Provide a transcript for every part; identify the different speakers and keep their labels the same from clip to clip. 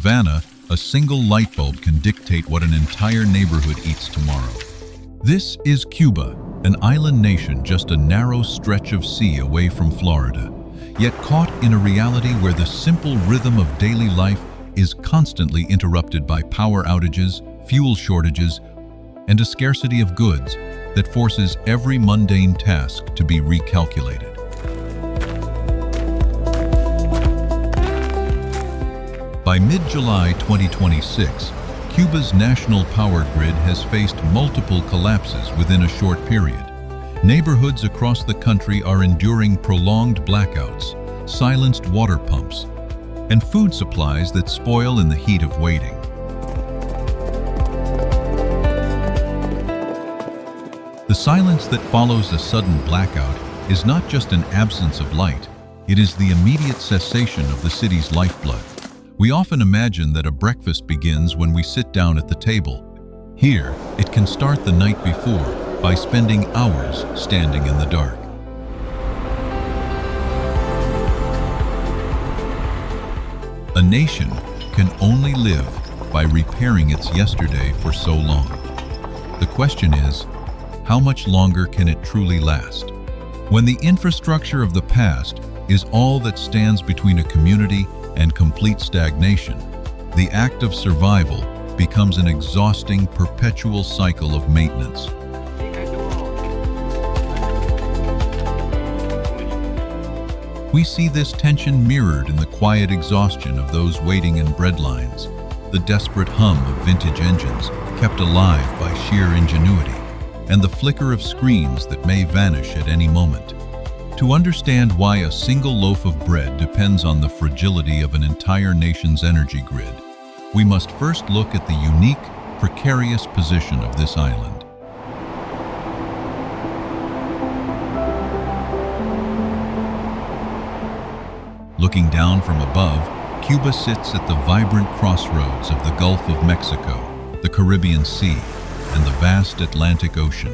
Speaker 1: Havana, a single light bulb can dictate what an entire neighborhood eats tomorrow. This is Cuba, an island nation just a narrow stretch of sea away from Florida, yet caught in a reality where the simple rhythm of daily life is constantly interrupted by power outages, fuel shortages, and a scarcity of goods that forces every mundane task to be recalculated. By mid-July 2026, Cuba's national power grid has faced multiple collapses within a short period. Neighborhoods across the country are enduring prolonged blackouts, silenced water pumps, and food supplies that spoil in the heat of waiting. The silence that follows a sudden blackout is not just an absence of light, it is the immediate cessation of the city's lifeblood. We often imagine that a breakfast begins when we sit down at the table. Here, it can start the night before by spending hours standing in the dark. A nation can only live by repairing its yesterday for so long. The question is, how much longer can it truly last? When the infrastructure of the past is all that stands between a community and complete stagnation, the act of survival becomes an exhausting, perpetual cycle of maintenance. We see this tension mirrored in the quiet exhaustion of those waiting in breadlines, the desperate hum of vintage engines kept alive by sheer ingenuity, and the flicker of screens that may vanish at any moment. To understand why a single loaf of bread depends on the fragility of an entire nation's energy grid, we must first look at the unique, precarious position of this island. Looking down from above, Cuba sits at the vibrant crossroads of the Gulf of Mexico, the Caribbean Sea, and the vast Atlantic Ocean.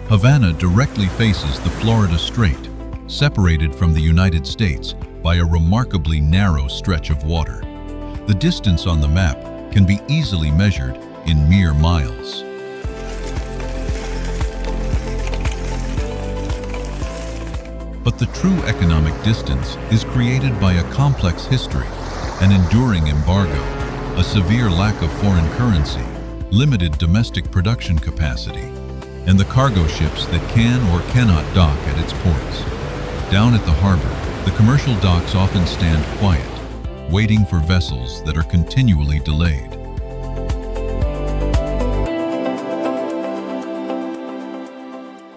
Speaker 1: Havana directly faces the Florida Strait, separated from the United States by a remarkably narrow stretch of water. The distance on the map can be easily measured in mere miles. But the true economic distance is created by a complex history, an enduring embargo, a severe lack of foreign currency, limited domestic production capacity, and the cargo ships that can or cannot dock at its ports. Down at the harbor, the commercial docks often stand quiet, waiting for vessels that are continually delayed.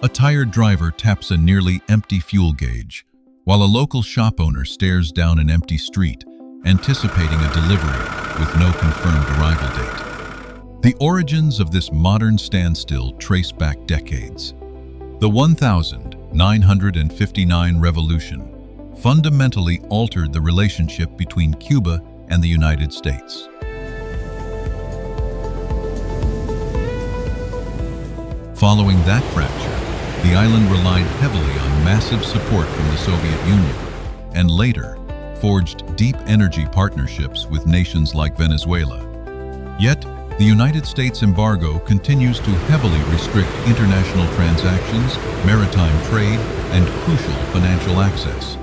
Speaker 1: A tired driver taps a nearly empty fuel gauge, while a local shop owner stares down an empty street, anticipating a delivery with no confirmed arrival date. The origins of this modern standstill trace back decades. The 1959 revolution fundamentally altered the relationship between Cuba and the United States. Following that fracture, the island relied heavily on massive support from the Soviet Union, and later forged deep energy partnerships with nations like Venezuela. Yet, the United States embargo continues to heavily restrict international transactions, maritime trade, and crucial financial access.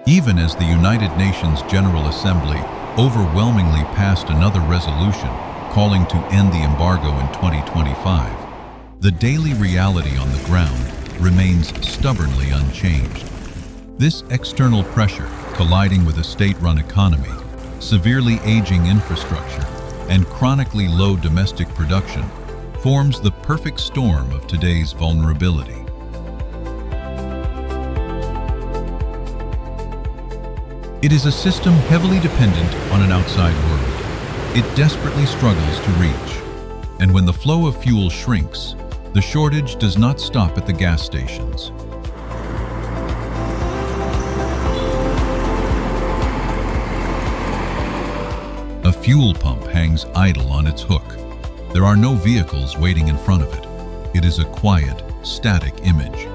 Speaker 1: Even as the United Nations General Assembly overwhelmingly passed another resolution calling to end the embargo in 2025, the daily reality on the ground remains stubbornly unchanged. This external pressure, colliding with a state-run economy, severely aging infrastructure, and chronically low domestic production, forms the perfect storm of today's vulnerability. It is a system heavily dependent on an outside world. It desperately struggles to reach. And when the flow of fuel shrinks, the shortage does not stop at the gas stations. A fuel pump hangs idle on its hook. There are no vehicles waiting in front of it. It is a quiet, static image.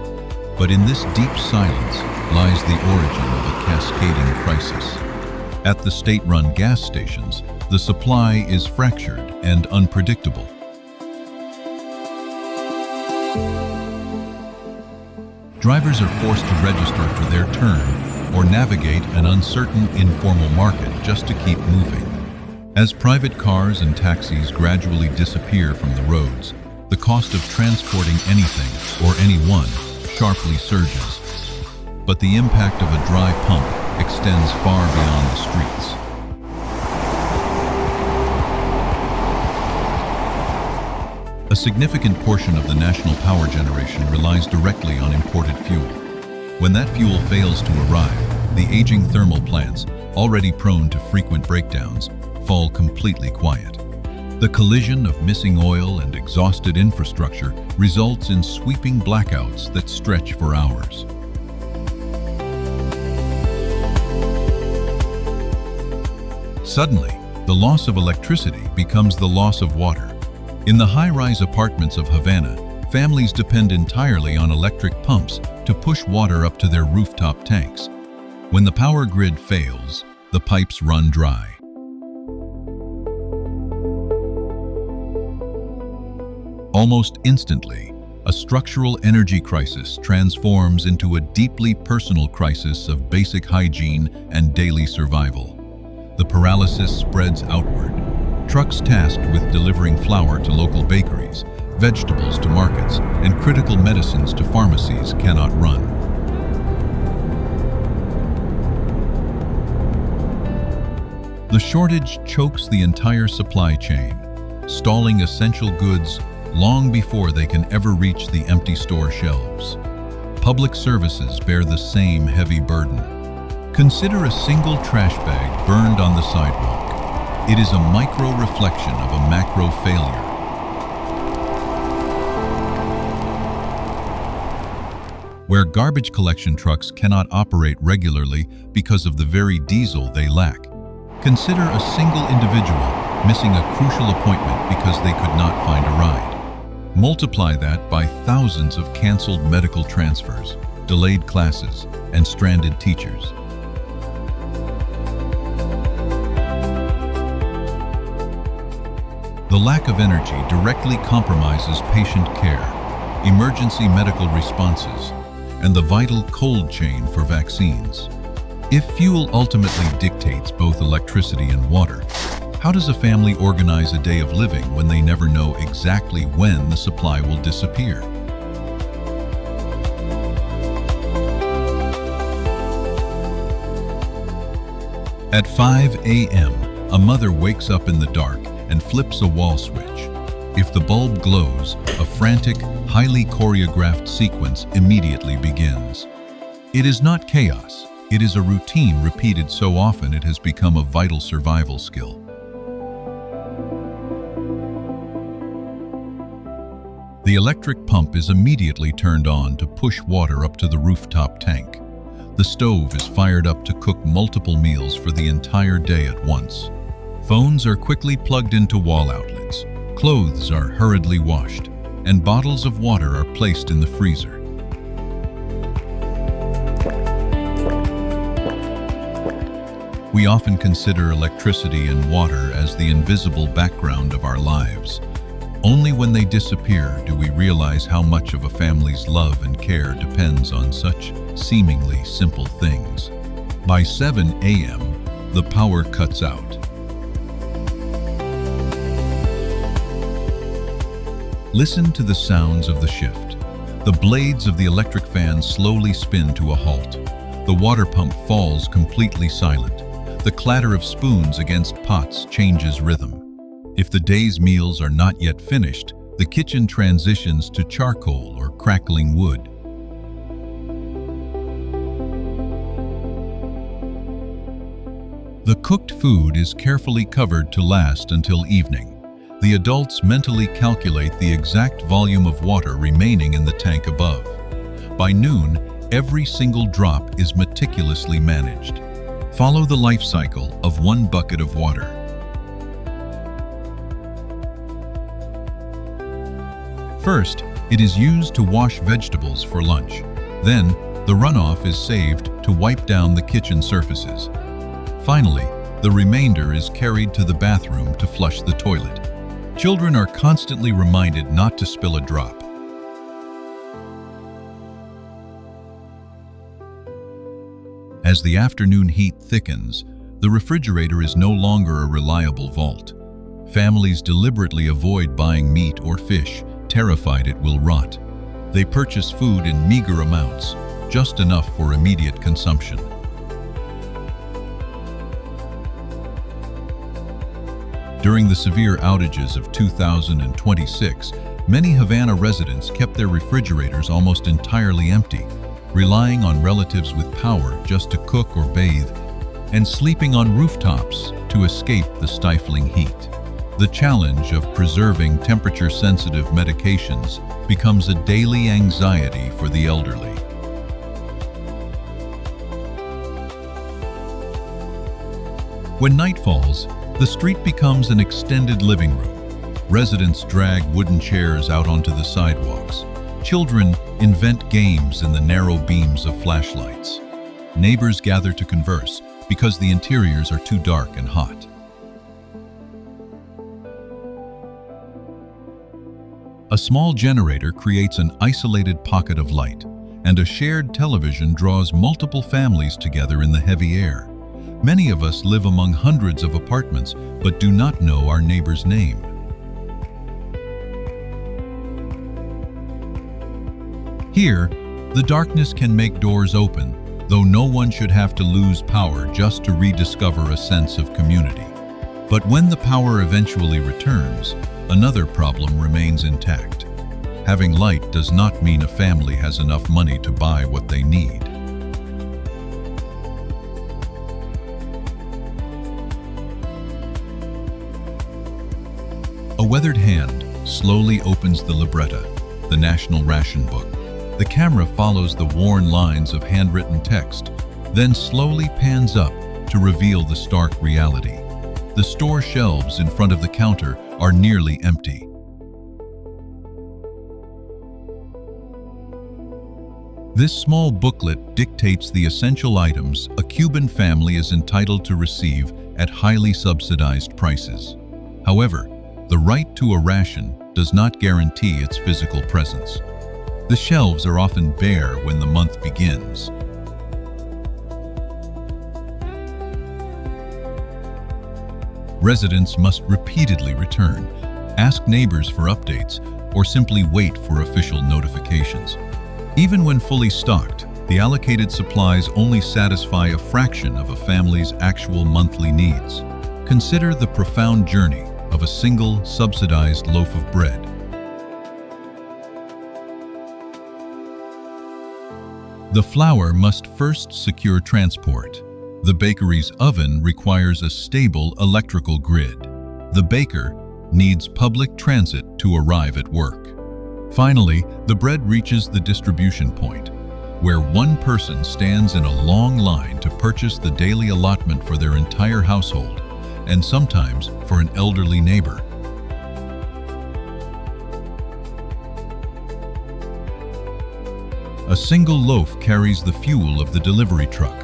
Speaker 1: But in this deep silence lies the origin of a cascading crisis. At the state-run gas stations, the supply is fractured and unpredictable. Drivers are forced to register for their turn or navigate an uncertain informal market just to keep moving. As private cars and taxis gradually disappear from the roads, the cost of transporting anything or anyone sharply surges. But the impact of a dry pump extends far beyond the streets. A significant portion of the national power generation relies directly on imported fuel. When that fuel fails to arrive, the aging thermal plants, already prone to frequent breakdowns, fall completely quiet. The collision of missing oil and exhausted infrastructure results in sweeping blackouts that stretch for hours. Suddenly, the loss of electricity becomes the loss of water. In the high-rise apartments of Havana, families depend entirely on electric pumps to push water up to their rooftop tanks. When the power grid fails, the pipes run dry. Almost instantly, a structural energy crisis transforms into a deeply personal crisis of basic hygiene and daily survival. The paralysis spreads outward. Trucks tasked with delivering flour to local bakeries, vegetables to markets, and critical medicines to pharmacies cannot run. The shortage chokes the entire supply chain, stalling essential goods long before they can ever reach the empty store shelves. Public services bear the same heavy burden. Consider a single trash bag burned on the sidewalk. It is a micro-reflection of a macro failure. Where garbage collection trucks cannot operate regularly because of the very diesel they lack. Consider a single individual missing a crucial appointment because they could not find a ride. Multiply that by thousands of canceled medical transfers, delayed classes, and stranded teachers. The lack of energy directly compromises patient care, emergency medical responses, and the vital cold chain for vaccines. If fuel ultimately dictates both electricity and water, how does a family organize a day of living when they never know exactly when the supply will disappear? At 5 a.m., a mother wakes up in the dark and flips a wall switch. If the bulb glows, a frantic, highly choreographed sequence immediately begins. It is not chaos. It is a routine repeated so often it has become a vital survival skill. The electric pump is immediately turned on to push water up to the rooftop tank. The stove is fired up to cook multiple meals for the entire day at once. Phones are quickly plugged into wall outlets. Clothes are hurriedly washed, and bottles of water are placed in the freezer. We often consider electricity and water as the invisible background of our lives. Only when they disappear do we realize how much of a family's love and care depends on such seemingly simple things. By 7 a.m., the power cuts out. Listen to the sounds of the shift. The blades of the electric fan slowly spin to a halt. The water pump falls completely silent. The clatter of spoons against pots changes rhythm. If the day's meals are not yet finished, the kitchen transitions to charcoal or crackling wood. The cooked food is carefully covered to last until evening. The adults mentally calculate the exact volume of water remaining in the tank above. By noon, every single drop is meticulously managed. Follow the life cycle of one bucket of water. First, it is used to wash vegetables for lunch. Then, the runoff is saved to wipe down the kitchen surfaces. Finally, the remainder is carried to the bathroom to flush the toilet. Children are constantly reminded not to spill a drop. As the afternoon heat thickens, the refrigerator is no longer a reliable vault. Families deliberately avoid buying meat or fish, terrified it will rot. They purchase food in meager amounts, just enough for immediate consumption. During the severe outages of 2026, many Havana residents kept their refrigerators almost entirely empty, relying on relatives with power just to cook or bathe, and sleeping on rooftops to escape the stifling heat. The challenge of preserving temperature-sensitive medications becomes a daily anxiety for the elderly. When night falls, the street becomes an extended living room. Residents drag wooden chairs out onto the sidewalks. Children invent games in the narrow beams of flashlights. Neighbors gather to converse because the interiors are too dark and hot. A small generator creates an isolated pocket of light, and a shared television draws multiple families together in the heavy air. Many of us live among hundreds of apartments, but do not know our neighbor's name. Here, the darkness can make doors open, though no one should have to lose power just to rediscover a sense of community. But when the power eventually returns, another problem remains intact. Having light does not mean a family has enough money to buy what they need. A weathered hand slowly opens the libretta, the national ration book. The camera follows the worn lines of handwritten text, then slowly pans up to reveal the stark reality. The store shelves in front of the counter are nearly empty. This small booklet dictates the essential items a Cuban family is entitled to receive at highly subsidized prices. However, the right to a ration does not guarantee its physical presence. The shelves are often bare when the month begins. Residents must repeatedly return, ask neighbors for updates, or simply wait for official notifications. Even when fully stocked, the allocated supplies only satisfy a fraction of a family's actual monthly needs. Consider the profound journey of a single subsidized loaf of bread. The flour must first secure transport. The bakery's oven requires a stable electrical grid. The baker needs public transit to arrive at work. Finally, the bread reaches the distribution point, where one person stands in a long line to purchase the daily allotment for their entire household, and sometimes for an elderly neighbor. A single loaf carries the fuel of the delivery truck,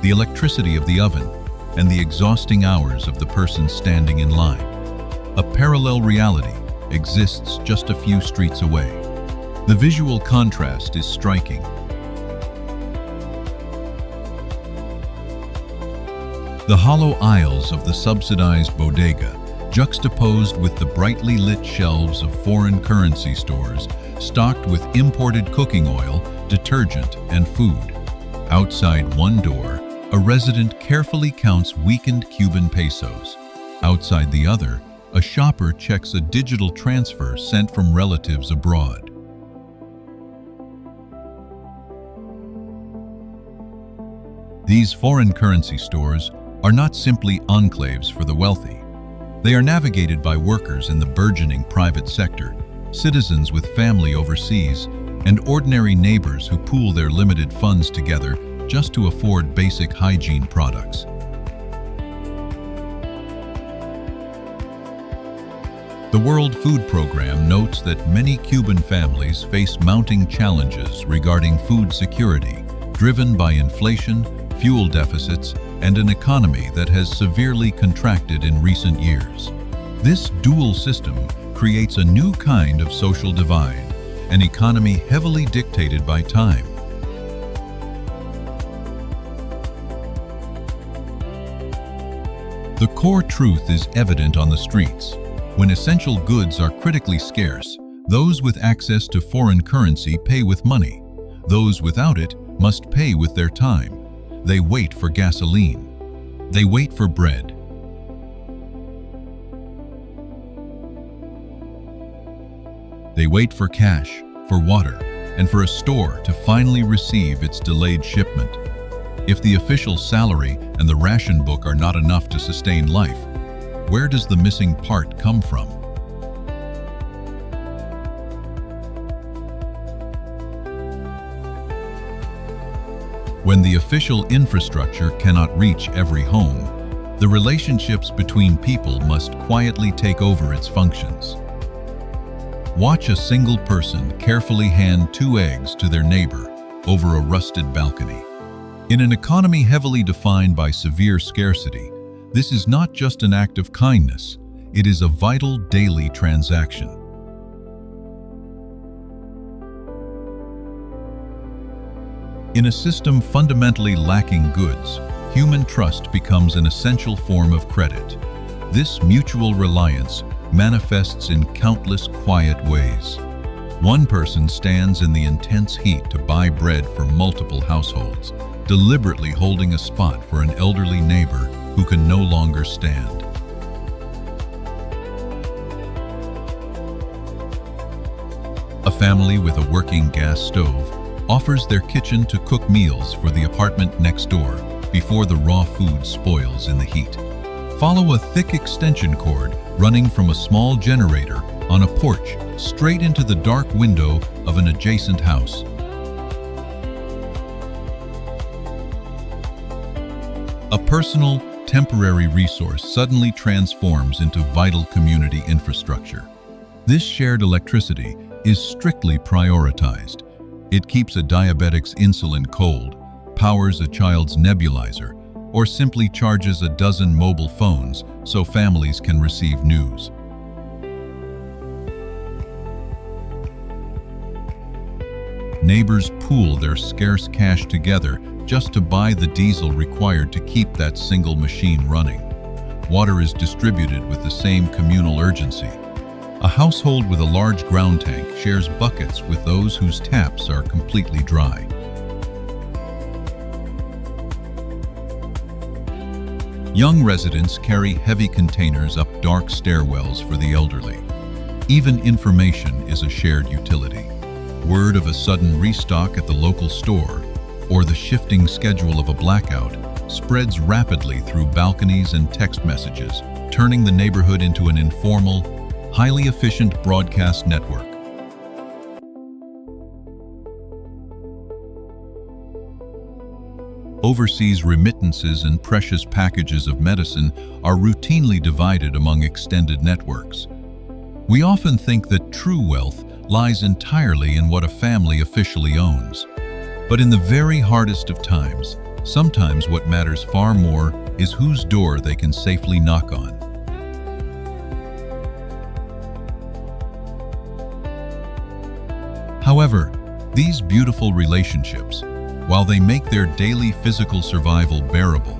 Speaker 1: the electricity of the oven, and the exhausting hours of the person standing in line. A parallel reality exists just a few streets away. The visual contrast is striking. The hollow aisles of the subsidized bodega, juxtaposed with the brightly lit shelves of foreign currency stores, stocked with imported cooking oil, detergent, and food. Outside one door, a resident carefully counts weakened Cuban pesos. Outside the other, a shopper checks a digital transfer sent from relatives abroad. These foreign currency stores are not simply enclaves for the wealthy. They are navigated by workers in the burgeoning private sector, citizens with family overseas, and ordinary neighbors who pool their limited funds together just to afford basic hygiene products. The World Food Program notes that many Cuban families face mounting challenges regarding food security, driven by inflation, fuel deficits, and an economy that has severely contracted in recent years. This dual system creates a new kind of social divide, an economy heavily dictated by time. The core truth is evident on the streets. When essential goods are critically scarce, those with access to foreign currency pay with money. Those without it must pay with their time. They wait for gasoline. They wait for bread. They wait for cash, for water, and for a store to finally receive its delayed shipment. If the official salary and the ration book are not enough to sustain life, where does the missing part come from? When the official infrastructure cannot reach every home, the relationships between people must quietly take over its functions. Watch a single person carefully hand 2 eggs to their neighbor over a rusted balcony. In an economy heavily defined by severe scarcity, this is not just an act of kindness, it is a vital daily transaction. In a system fundamentally lacking goods, human trust becomes an essential form of credit. This mutual reliance manifests in countless quiet ways. One person stands in the intense heat to buy bread for multiple households, deliberately holding a spot for an elderly neighbor who can no longer stand. A family with a working gas stove offers their kitchen to cook meals for the apartment next door before the raw food spoils in the heat. Follow a thick extension cord running from a small generator on a porch straight into the dark window of an adjacent house. A personal, temporary resource suddenly transforms into vital community infrastructure. This shared electricity is strictly prioritized. It keeps a diabetic's insulin cold, powers a child's nebulizer, or simply charges a dozen mobile phones so families can receive news. Neighbors pool their scarce cash together just to buy the diesel required to keep that single machine running. Water is distributed with the same communal urgency. A household with a large ground tank shares buckets with those whose taps are completely dry. Young residents carry heavy containers up dark stairwells for the elderly. Even information is a shared utility. Word of a sudden restock at the local store or the shifting schedule of a blackout spreads rapidly through balconies and text messages, turning the neighborhood into an informal, highly efficient broadcast network. Overseas remittances and precious packages of medicine are routinely divided among extended networks. We often think that true wealth lies entirely in what a family officially owns. But in the very hardest of times, sometimes what matters far more is whose door they can safely knock on. However, these beautiful relationships, while they make their daily physical survival bearable,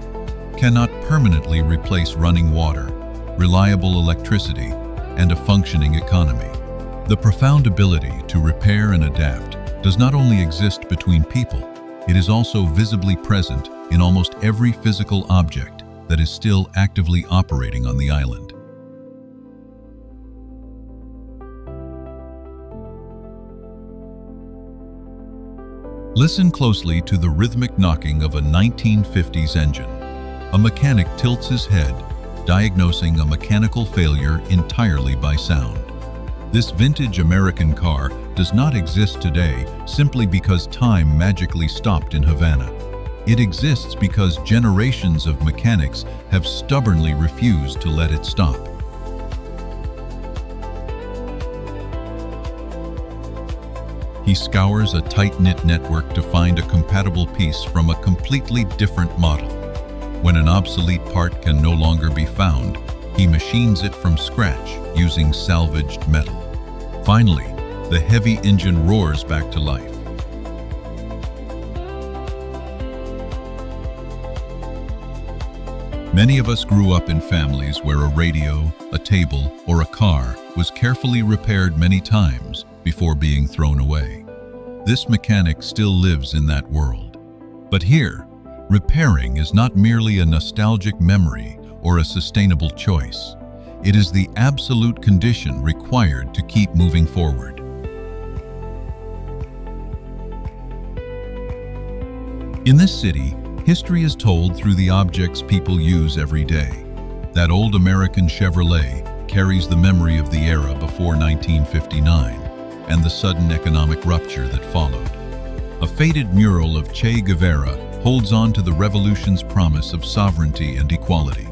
Speaker 1: cannot permanently replace running water, reliable electricity, and a functioning economy. The profound ability to repair and adapt does not only exist between people, it is also visibly present in almost every physical object that is still actively operating on the island. Listen closely to the rhythmic knocking of a 1950s engine. A mechanic tilts his head, diagnosing a mechanical failure entirely by sound. This vintage American car does not exist today simply because time magically stopped in Havana. It exists because generations of mechanics have stubbornly refused to let it stop. He scours a tight-knit network to find a compatible piece from a completely different model. When an obsolete part can no longer be found, he machines it from scratch using salvaged metal. Finally, the heavy engine roars back to life. Many of us grew up in families where a radio, a table, or a car was carefully repaired many times before being thrown away. This mechanic still lives in that world. But here, repairing is not merely a nostalgic memory or a sustainable choice. It is the absolute condition required to keep moving forward. In this city, history is told through the objects people use every day. That old American Chevrolet carries the memory of the era before 1959 and the sudden economic rupture that followed. A faded mural of Che Guevara holds on to the revolution's promise of sovereignty and equality.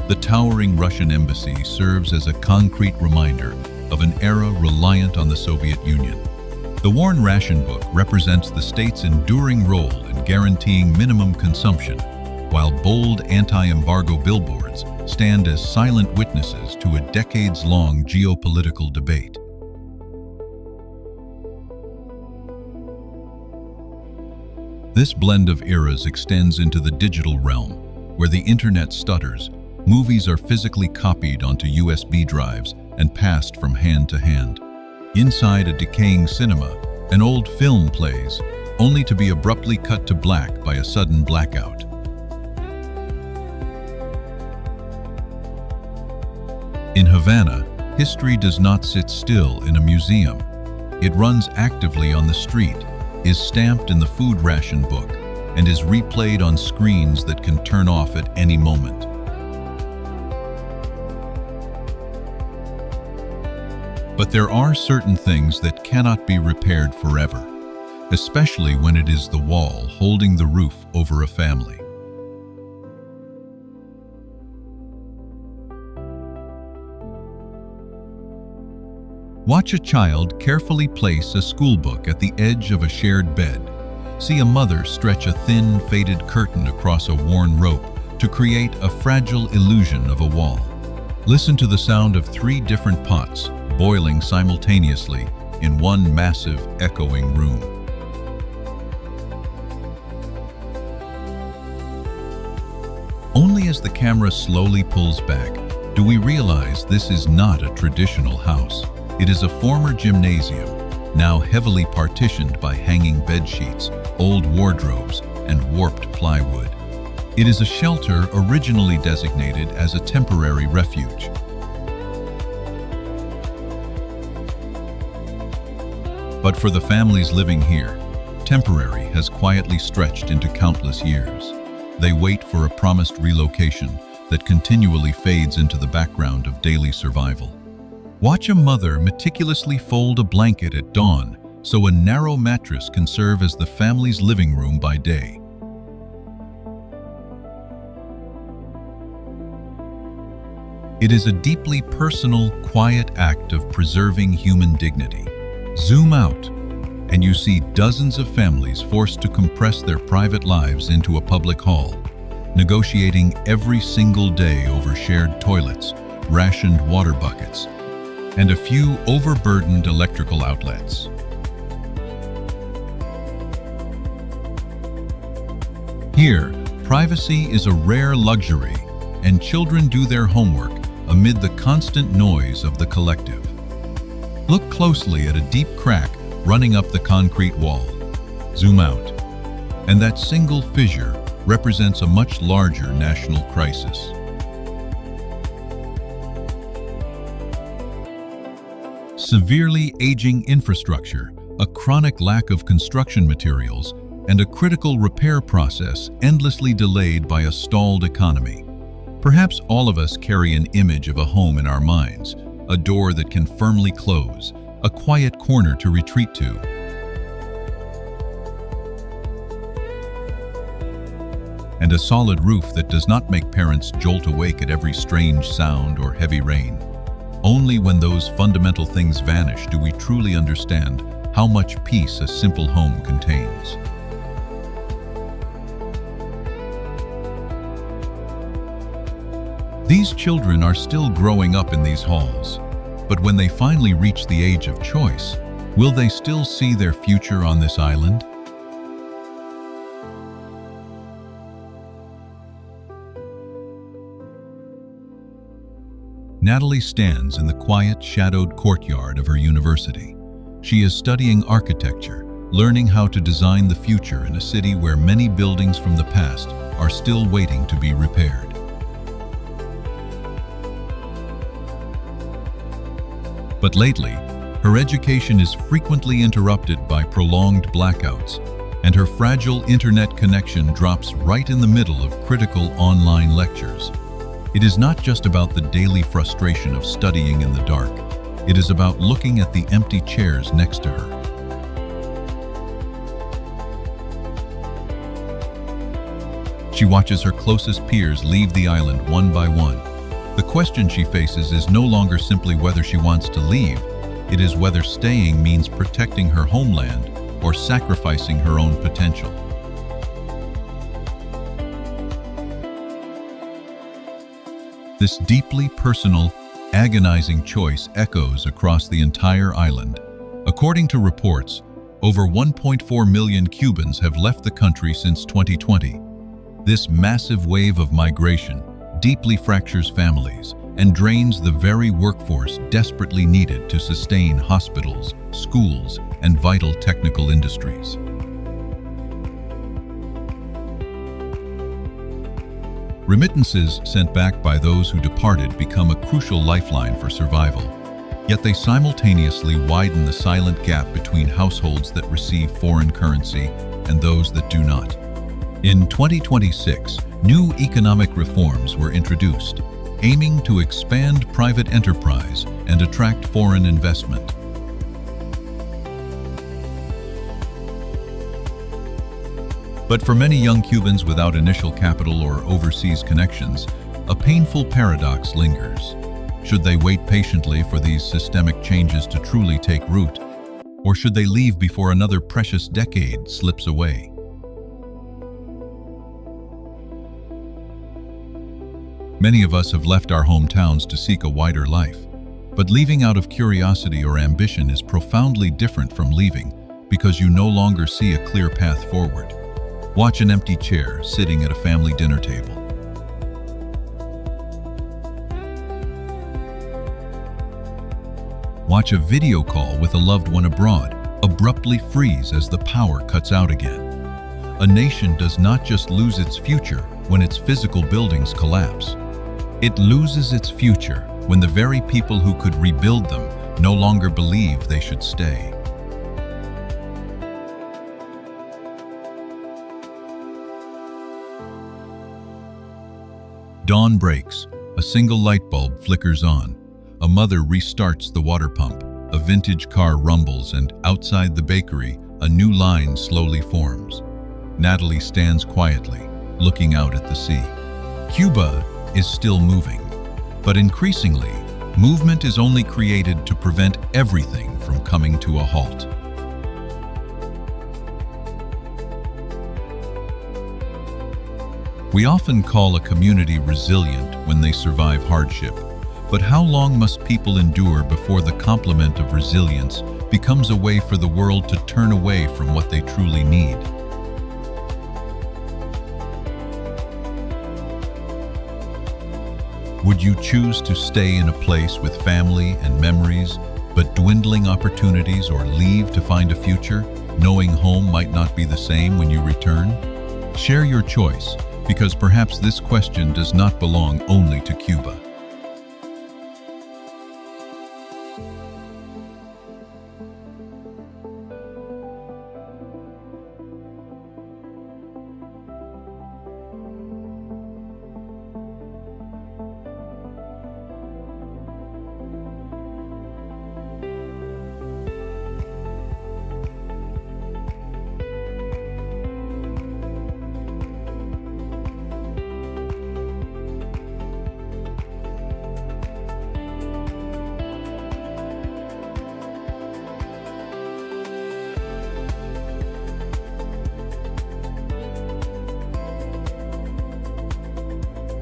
Speaker 1: The towering Russian embassy serves as a concrete reminder of an era reliant on the Soviet Union. The worn ration book represents the state's enduring role in guaranteeing minimum consumption, while bold anti-embargo billboards stand as silent witnesses to a decades-long geopolitical debate. This blend of eras extends into the digital realm, where the internet stutters, movies are physically copied onto USB drives and passed from hand to hand. Inside a decaying cinema, an old film plays, only to be abruptly cut to black by a sudden blackout. In Havana, history does not sit still in a museum. It runs actively on the street, is stamped in the food ration book, and is replayed on screens that can turn off at any moment. But there are certain things that cannot be repaired forever, especially when it is the wall holding the roof over a family. Watch a child carefully place a school book at the edge of a shared bed. See a mother stretch a thin, faded curtain across a worn rope to create a fragile illusion of a wall. Listen to the sound of 3 different pots boiling simultaneously in one massive, echoing room. Only as the camera slowly pulls back do we realize this is not a traditional house. It is a former gymnasium, now heavily partitioned by hanging bed sheets, old wardrobes, and warped plywood. It is a shelter originally designated as a temporary refuge. But for the families living here, temporary has quietly stretched into countless years. They wait for a promised relocation that continually fades into the background of daily survival. Watch a mother meticulously fold a blanket at dawn so a narrow mattress can serve as the family's living room by day. It is a deeply personal, quiet act of preserving human dignity. Zoom out, and you see dozens of families forced to compress their private lives into a public hall, negotiating every single day over shared toilets, rationed water buckets, and a few overburdened electrical outlets. Here, privacy is a rare luxury, and children do their homework amid the constant noise of the collective. Look closely at a deep crack running up the concrete wall. Zoom out, and that single fissure represents a much larger national crisis. Severely aging infrastructure, a chronic lack of construction materials, and a critical repair process endlessly delayed by a stalled economy. Perhaps all of us carry an image of a home in our minds, a door that can firmly close, a quiet corner to retreat to. And a solid roof that does not make parents jolt awake at every strange sound or heavy rain. Only when those fundamental things vanish do we truly understand how much peace a simple home contains. These children are still growing up in these halls, but when they finally reach the age of choice, will they still see their future on this island? Natalie stands in the quiet, shadowed courtyard of her university. She is studying architecture, learning how to design the future in a city where many buildings from the past are still waiting to be repaired. But lately, her education is frequently interrupted by prolonged blackouts, and her fragile internet connection drops right in the middle of critical online lectures. It is not just about the daily frustration of studying in the dark. It is about looking at the empty chairs next to her. She watches her closest peers leave the island one by one. The question she faces is no longer simply whether she wants to leave. It is whether staying means protecting her homeland or sacrificing her own potential. This deeply personal, agonizing choice echoes across the entire island. According to reports, over 1.4 million Cubans have left the country since 2020. This massive wave of migration deeply fractures families and drains the very workforce desperately needed to sustain hospitals, schools, and vital technical industries. Remittances sent back by those who departed become a crucial lifeline for survival, yet they simultaneously widen the silent gap between households that receive foreign currency and those that do not. In 2026, new economic reforms were introduced, aiming to expand private enterprise and attract foreign investment. But for many young Cubans without initial capital or overseas connections, a painful paradox lingers. Should they wait patiently for these systemic changes to truly take root, or should they leave before another precious decade slips away? Many of us have left our hometowns to seek a wider life, but leaving out of curiosity or ambition is profoundly different from leaving because you no longer see a clear path forward. Watch an empty chair sitting at a family dinner table. Watch a video call with a loved one abroad abruptly freeze as the power cuts out again. A nation does not just lose its future when its physical buildings collapse. It loses its future when the very people who could rebuild them no longer believe they should stay. Dawn breaks. A single light bulb flickers on. A mother restarts the water pump. A vintage car rumbles, and outside the bakery, a new line slowly forms. Natalie stands quietly, looking out at the sea. Cuba is still moving, but increasingly, movement is only created to prevent everything from coming to a halt. We often call a community resilient when they survive hardship, but how long must people endure before the complement of resilience becomes a way for the world to turn away from what they truly need? Would you choose to stay in a place with family and memories, but dwindling opportunities, or leave to find a future, knowing home might not be the same when you return? Share your choice, because perhaps this question does not belong only to Cuba.